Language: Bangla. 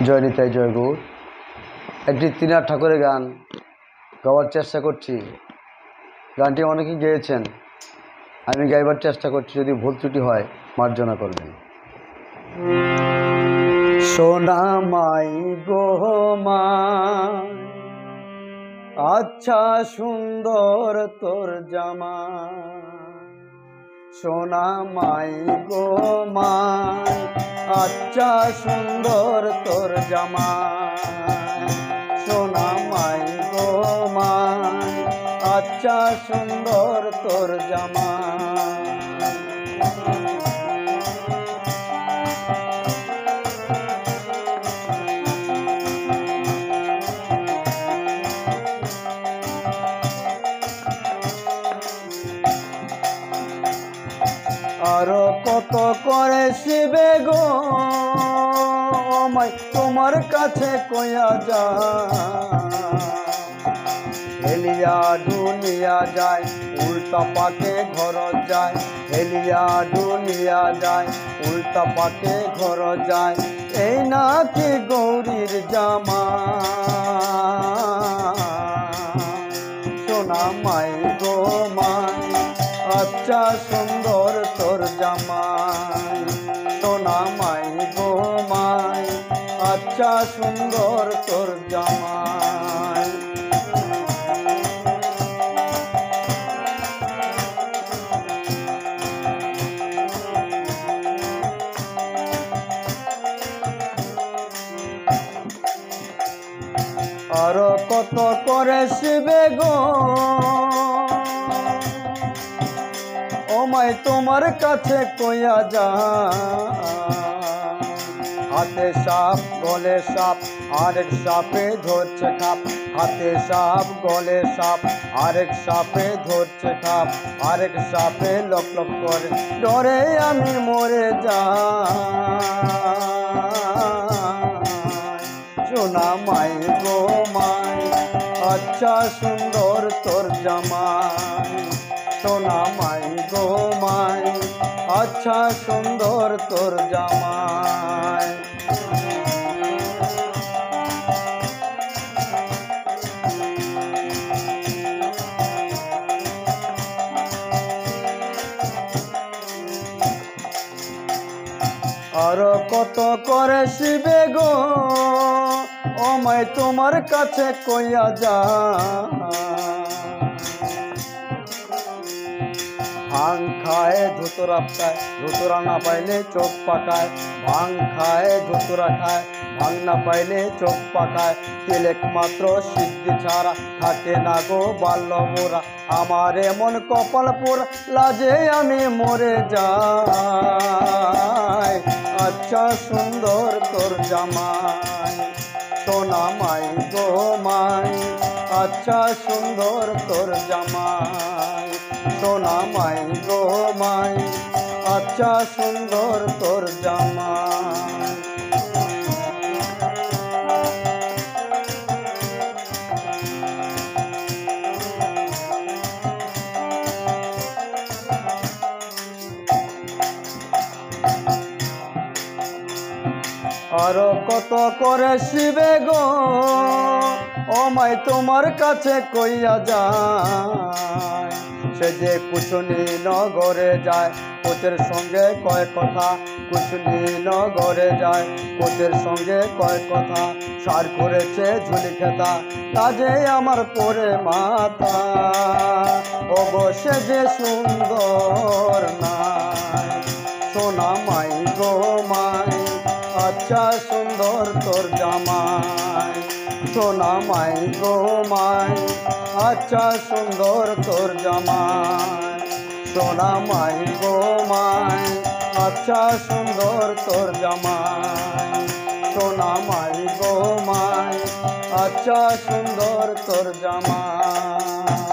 জয় নিতাই জয় গৌর। একটি তিনার ঠাকুরের গান গাওয়ার চেষ্টা করছি। গানটি অনেকেই গেয়েছেন, আমি গাইবার চেষ্টা করছি, যদি ভুল ত্রুটি হয় মার্জনা করবেন। সোনা মাই গো মা, আচ্ছা সুন্দর তোর জামা। সোনা মাই গো মা, আচ্ছা সুন্দর তোর জামা। সোনা মাই গো মা, আচ্ছা সুন্দর তোর জামা। আরো কত করে শিবে গো মাই তোমার কাছে কইয়া যা। হেলিয়া ডুলিয়া যায় উল্টা পাকে ঘর যায়। হেলিয়া ডুলিয়া যায় উল্টা পাকে ঘর যায়। এই নাকি গৌরীর জামা। সোনা মাই গো মাই, আচ্ছা সুন্দর তোর জামাই। সোনা মাই গো মাই, আচ্ছা সুন্দর তোর জামাই। আর কত করে শিবে গো ও মাই তোমার কাছে কইয়া যা। হাতে সাপ গলে সাপ আরেক সাপে ধরছে খাপ। হাতে সাপ গলে সাপ আরেক সাপে ধরছে খাপ। আরেক সাপে লক লক করে ডরে আমি মরে যাই। সোনা মাই গো মাই, আচ্ছা সুন্দর তোর জামাই। সোনা মাই গো মাই, আচ্ছা সুন্দর তোর জামাই। আর কত করে শিবে গো ও মাই তোমার কাছে কইয়া যা। ভাং খায় ধুতরা খায়, ধুতরা না পাইলে চোখ পাকায়। ভাং খায় ধুতরা খায়, ভাং না পাইলে চোখ পাকায়। তিলেক মাত্র সিদ্ধি ছাড়া থাকে না গো বাল্য মোরা। আমার এমন কপাল পোড়া লাজে আমি মরে যাই। আচ্ছা সুন্দর তোর জামাই। সোনা মাই গো মাই, আচ্ছা সুন্দর তোর জামাই। সোনা মাই গো মাই, আচ্ছা সুন্দর তোর জামাই। আর কত করে শিবে গো ও মাই তোমার কাছে কইয়া যায়। সে যে কুচুনি নগরে যায় কোচের সঙ্গে কয় কথা। কুচুনি নগরে যায় কোচের সঙ্গে কয় কথা। সার করেছে ঝুলি খেতা কাজে আমার পরে মাথা। অবশ্যই যে সুন্দর নাই। সোনা মাই গো মাই, আচ্ছা সুন্দর তোর জামাই। সোনা মাই গো মাই, আচ্ছা সুন্দর তোর জামাই। সোনা মাই গো মাই, আচ্ছা সুন্দর তোর জামাই। সোনা মাই গো মাই, আচ্ছা সুন্দর তোর জামাই।